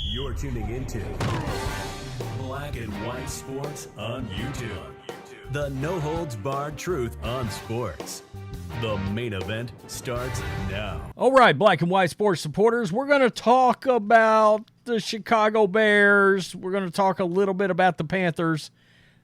You're tuning into Black and White Sports on YouTube. The no-holds-barred truth on sports. The main event starts now. All right, Black and White Sports supporters, we're going to talk about the Chicago Bears. We're going to talk a little bit about the Panthers,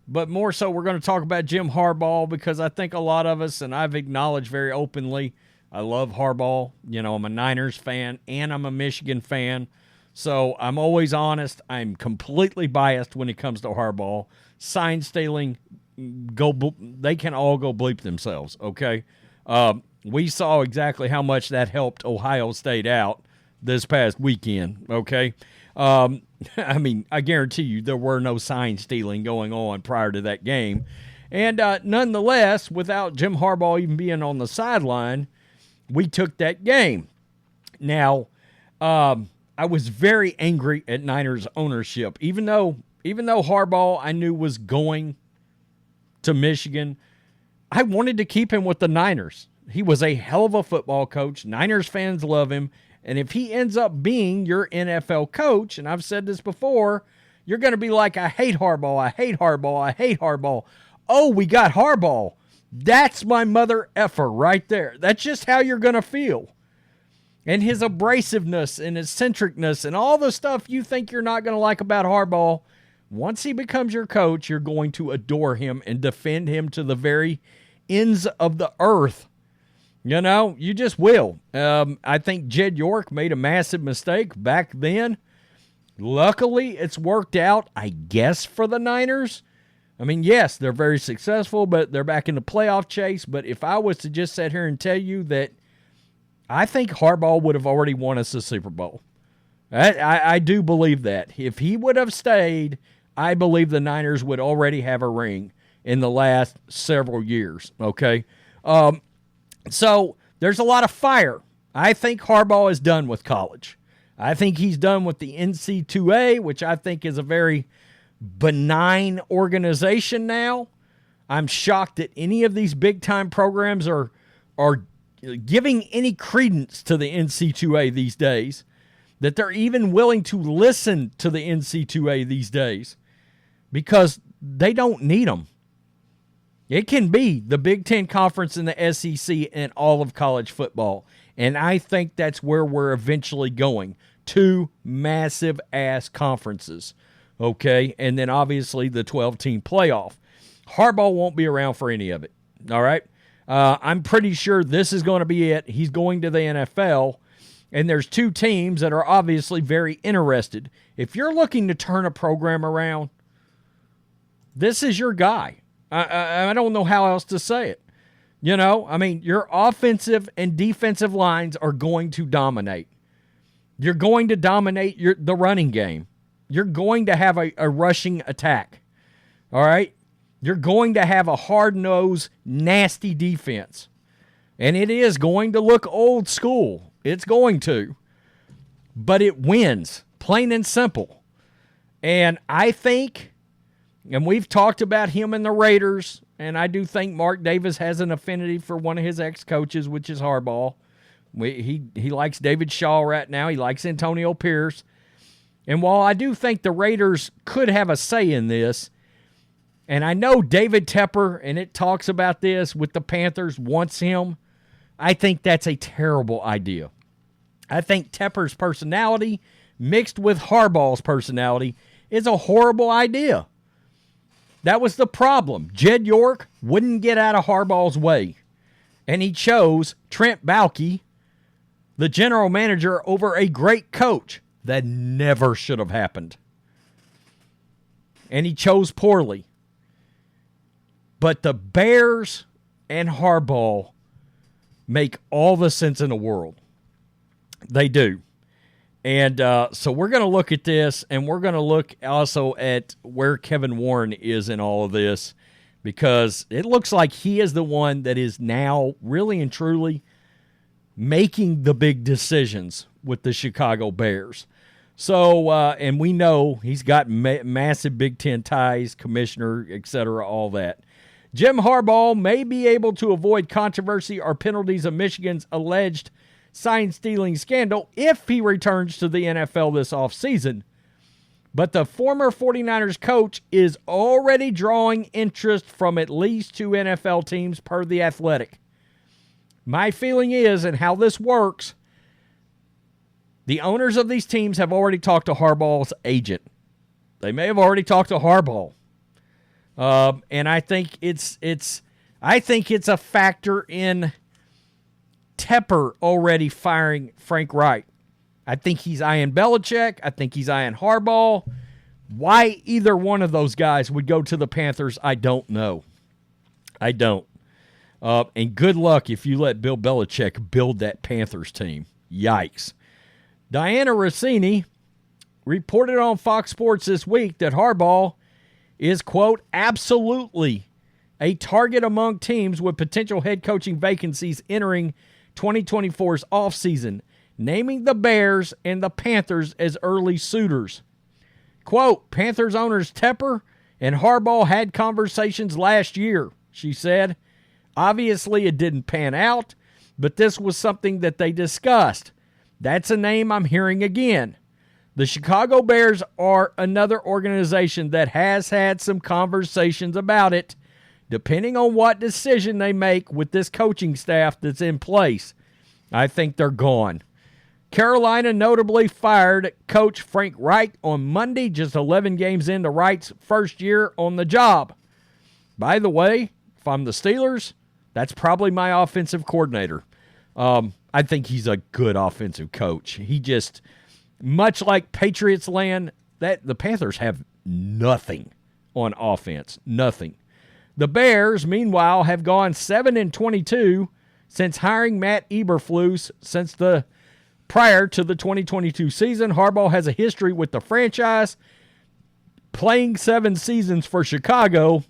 but more so we're going to talk about Jim Harbaugh, because I think a lot of us, and I've acknowledged very openly, I love Harbaugh. You know, I'm a Niners fan and I'm a Michigan fan. So I'm always honest. I'm completely biased when it comes to Harbaugh. Sign stealing, they can all go bleep themselves, okay? We saw exactly how much that helped Ohio State out this past weekend, okay? I mean, I guarantee you there were no sign stealing going on prior to that game. And nonetheless, without Jim Harbaugh even being on the sideline, we took that game. Now, I was very angry at Niners ownership. Even though Harbaugh I knew was going to Michigan, I wanted to keep him with the Niners. He was a hell of a football coach. Niners fans love him. And if he ends up being your NFL coach, and I've said this before, you're going to be like, I hate Harbaugh, I hate Harbaugh, I hate Harbaugh. Oh, we got Harbaugh. That's my mother effer right there. That's just how you're going to feel. And his abrasiveness and eccentricness and all the stuff you think you're not going to like about Harbaugh, once he becomes your coach, you're going to adore him and defend him to the very ends of the earth. You know, you just will. I think Jed York made a massive mistake back then. Luckily, it's worked out, I guess, for the Niners. I mean, yes, they're very successful, but they're back in the playoff chase. But if I was to just sit here and tell you that I think Harbaugh would have already won us a Super Bowl. I do believe that. If he would have stayed, I believe the Niners would already have a ring in the last several years, okay? So there's a lot of fire. I think Harbaugh is done with college. I think he's done with the NC2A, which I think is a very benign organization now. I'm shocked that any of these big-time programs are giving any credence to the NC2A these days, that they're even willing to listen to the NC2A these days, because they don't need them. It can be the Big Ten Conference and the SEC and all of college football, and I think that's where we're eventually going. 2 massive-ass conferences, okay? And then obviously the 12-team playoff. Harbaugh won't be around for any of it, all right? I'm pretty sure this is going to be it. He's going to the NFL, and there's 2 teams that are obviously very interested. If you're looking to turn a program around, this is your guy. I don't know how else to say it. You know, I mean, your offensive and defensive lines are going to dominate. You're going to dominate the running game. You're going to have a rushing attack. All right? You're going to have a hard-nosed, nasty defense. And it is going to look old school. It's going to. But it wins, plain and simple. And I think, and we've talked about him and the Raiders, and I do think Mark Davis has an affinity for one of his ex-coaches, which is Harbaugh. He likes David Shaw right now. He likes Antonio Pierce. And while I do think the Raiders could have a say in this, and I know David Tepper, and it talks about this with the Panthers, wants him, I think that's a terrible idea. I think Tepper's personality mixed with Harbaugh's personality is a horrible idea. That was the problem. Jed York wouldn't get out of Harbaugh's way, and he chose Trent Baalke, the general manager, over a great coach. That never should have happened. And he chose poorly. But the Bears and Harbaugh make all the sense in the world. They do. And so we're going to look at this, and we're going to look also at where Kevin Warren is in all of this, because it looks like he is the one that is now really and truly making the big decisions with the Chicago Bears. So, and we know he's got massive Big Ten ties, commissioner, etc., all that. Jim Harbaugh may be able to avoid controversy or penalties of Michigan's alleged sign-stealing scandal if he returns to the NFL this offseason. But the former 49ers coach is already drawing interest from at least 2 NFL teams per The Athletic. My feeling is, and how this works, the owners of these teams have already talked to Harbaugh's agent. They may have already talked to Harbaugh. And I think it's a factor in Tepper already firing Frank Reich. I think he's eyeing Belichick. I think he's eyeing Harbaugh. Why either one of those guys would go to the Panthers, I don't know. I don't. And good luck if you let Bill Belichick build that Panthers team. Yikes. Diana Rossini reported on Fox Sports this week that Harbaugh is, quote, absolutely a target among teams with potential head coaching vacancies entering 2024's offseason, naming the Bears and the Panthers as early suitors. Quote, Panthers owners Tepper and Harbaugh had conversations last year, she said. Obviously, it didn't pan out, but this was something that they discussed. That's a name I'm hearing again. The Chicago Bears are another organization that has had some conversations about it, depending on what decision they make with this coaching staff that's in place. I think they're gone. Carolina notably fired coach Frank Reich on Monday, just 11 games into Reich's first year on the job. By the way, if I'm the Steelers, that's probably my offensive coordinator. I think he's a good offensive coach. He just, much like Patriots land, that the Panthers have nothing on offense. Nothing. The Bears, meanwhile, have gone 7-22 since hiring Matt Eberflus prior to the 2022 season. Harbaugh has a history with the franchise, playing 7 seasons for Chicago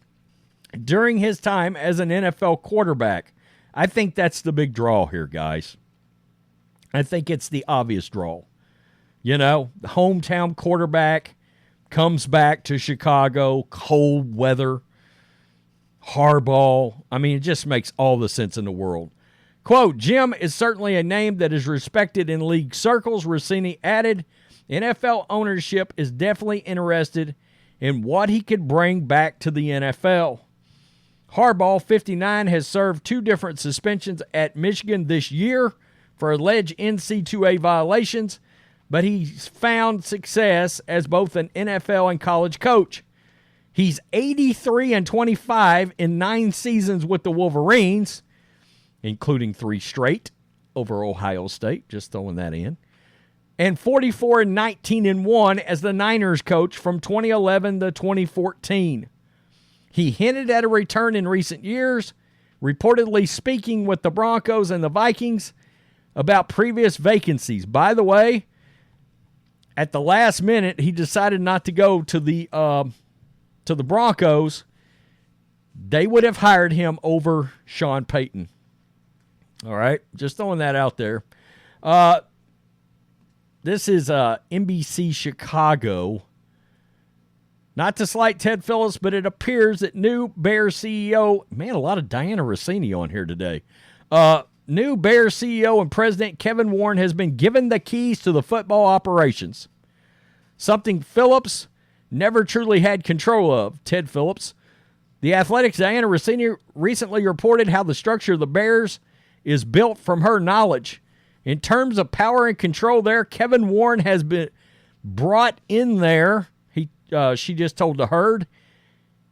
during his time as an NFL quarterback. I think that's the big draw here, guys. I think it's the obvious draw. You know, the hometown quarterback comes back to Chicago, cold weather, Harbaugh. I mean, it just makes all the sense in the world. Quote, Jim is certainly a name that is respected in league circles, Rossini added. NFL ownership is definitely interested in what he could bring back to the NFL. Harbaugh, 59, has served 2 different suspensions at Michigan this year for alleged NC2A violations, but he's found success as both an NFL and college coach. He's 83-25 in 9 seasons with the Wolverines, including 3 straight over Ohio State, just throwing that in, and 44-19-1 as the Niners coach from 2011 to 2014. He hinted at a return in recent years, reportedly speaking with the Broncos and the Vikings about previous vacancies. By the way, at the last minute, he decided not to go to the Broncos. They would have hired him over Sean Payton. All right, just throwing that out there. This is NBC Chicago. Not to slight Ted Phillips, but it appears that new Bears CEO, man, a lot of Diana Rossini on here today. New Bears CEO and President Kevin Warren has been given the keys to the football operations, something Phillips never truly had control of. Ted Phillips. The Athletic's Diana Rossini recently reported how the structure of the Bears is built from her knowledge. In terms of power and control there, Kevin Warren has been brought in there. She just told the Herd.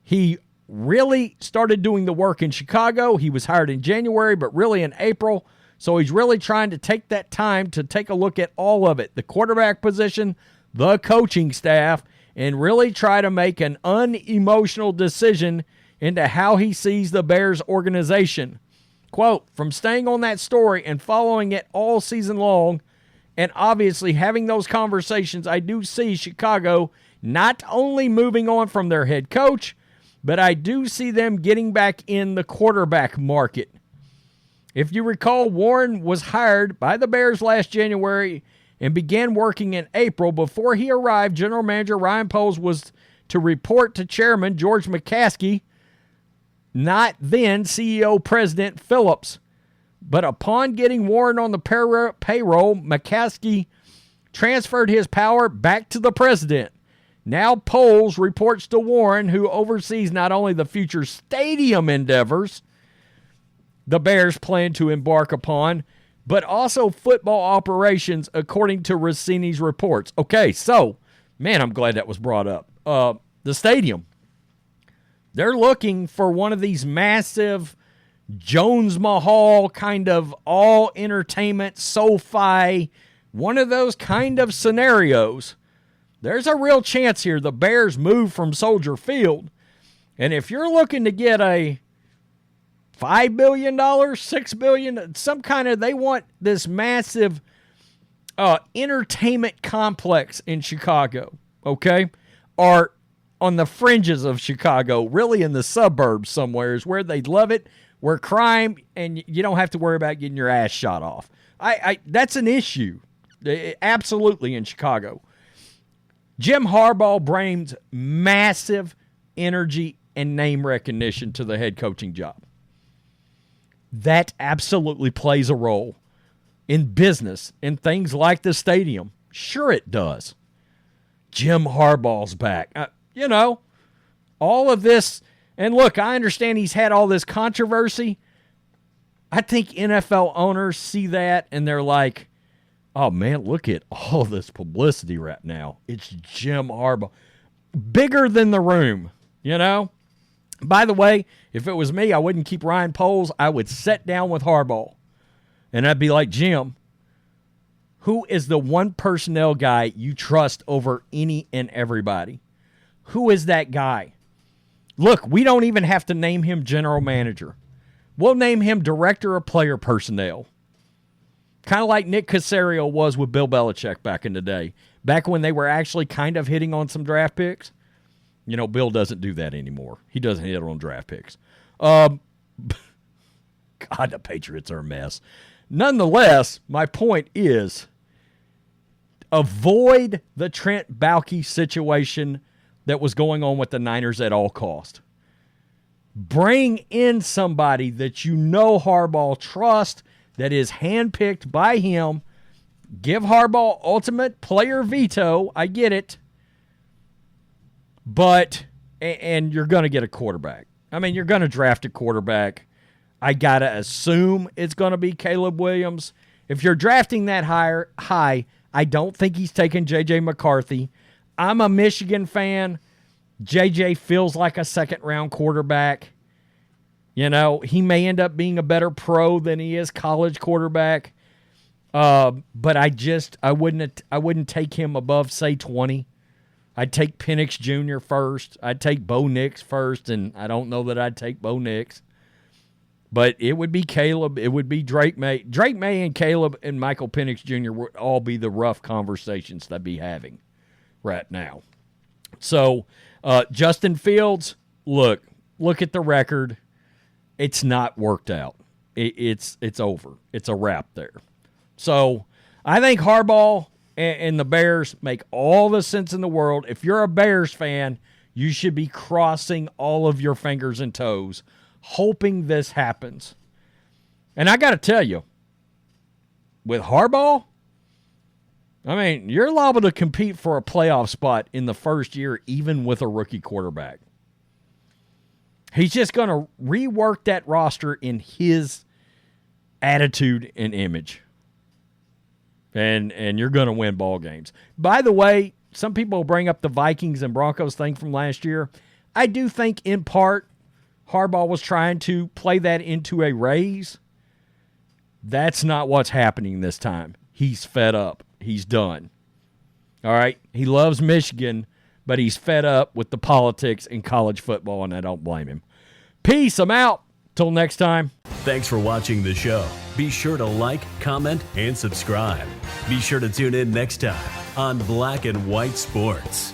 He really started doing the work in Chicago. He was hired in January, but really in April. So he's really trying to take that time to take a look at all of it. The quarterback position, the coaching staff, and really try to make an unemotional decision into how he sees the Bears organization. Quote, from staying on that story and following it all season long, and obviously having those conversations, I do see Chicago not only moving on from their head coach, but I do see them getting back in the quarterback market. If you recall, Warren was hired by the Bears last January and began working in April. Before he arrived, General Manager Ryan Poles was to report to Chairman George McCaskey, not then CEO President Phillips. But upon getting Warren on the payroll, McCaskey transferred his power back to the president. Now Poles reports to Warren, who oversees not only the future stadium endeavors the Bears plan to embark upon, but also football operations, according to Rossini's reports. Okay, so, man, I'm glad that was brought up. The stadium. They're looking for one of these massive Jones Mahal kind of all-entertainment, SoFi, one of those kind of scenarios. There's a real chance here the Bears move from Soldier Field. And if you're looking to get a $5 billion, $6 billion, some kind of, they want this massive entertainment complex in Chicago, okay? Or on the fringes of Chicago, really in the suburbs somewhere is where they'd love it, where crime, and you don't have to worry about getting your ass shot off. That's an issue, absolutely, in Chicago. Jim Harbaugh brings massive energy and name recognition to the head coaching job. That absolutely plays a role in business and things like the stadium. Sure it does. Jim Harbaugh's back. All of this. And look, I understand he's had all this controversy. I think NFL owners see that and they're like, oh, man, look at all this publicity right now. It's Jim Harbaugh. Bigger than the room, By the way, if it was me, I wouldn't keep Ryan Poles. I would sit down with Harbaugh. And I'd be like, Jim, who is the one personnel guy you trust over any and everybody? Who is that guy? Look, we don't even have to name him general manager. We'll name him director of player personnel. Kind of like Nick Caserio was with Bill Belichick back in the day. Back when they were actually kind of hitting on some draft picks. Bill doesn't do that anymore. He doesn't hit on draft picks. God, the Patriots are a mess. Nonetheless, my point is avoid the Trent Baalke situation that was going on with the Niners at all cost. Bring in somebody that Harbaugh trusts, that is handpicked by him. Give Harbaugh ultimate player veto. I get it. But, and you're going to get a quarterback. I mean, you're going to draft a quarterback. I got to assume it's going to be Caleb Williams. If you're drafting that high, I don't think he's taking J.J. McCarthy. I'm a Michigan fan. J.J. feels like a second-round quarterback. He may end up being a better pro than he is college quarterback. But I wouldn't take him above, say, 20. I'd take Penix Jr. first. I'd take Bo Nix first, and I don't know that I'd take Bo Nix. But it would be Caleb. It would be Drake May. Drake May and Caleb and Michael Penix Jr. would all be the rough conversations I'd be having right now. So, Justin Fields, look at the record. It's not worked out. It's over. It's a wrap there. So, I think Harbaugh and the Bears make all the sense in the world. If you're a Bears fan, you should be crossing all of your fingers and toes, hoping this happens. And I got to tell you, with Harbaugh, I mean, you're liable to compete for a playoff spot in the first year, even with a rookie quarterback. He's just going to rework that roster in his attitude and image. And you're going to win ball games. By the way, some people bring up the Vikings and Broncos thing from last year. I do think, in part, Harbaugh was trying to play that into a raise. That's not what's happening this time. He's fed up. He's done. All right? He loves Michigan, but he's fed up with the politics in college football, and I don't blame him. Peace. I'm out. Till next time. Thanks for watching the show. Be sure to like, comment, and subscribe. Be sure to tune in next time on Black and White Sports.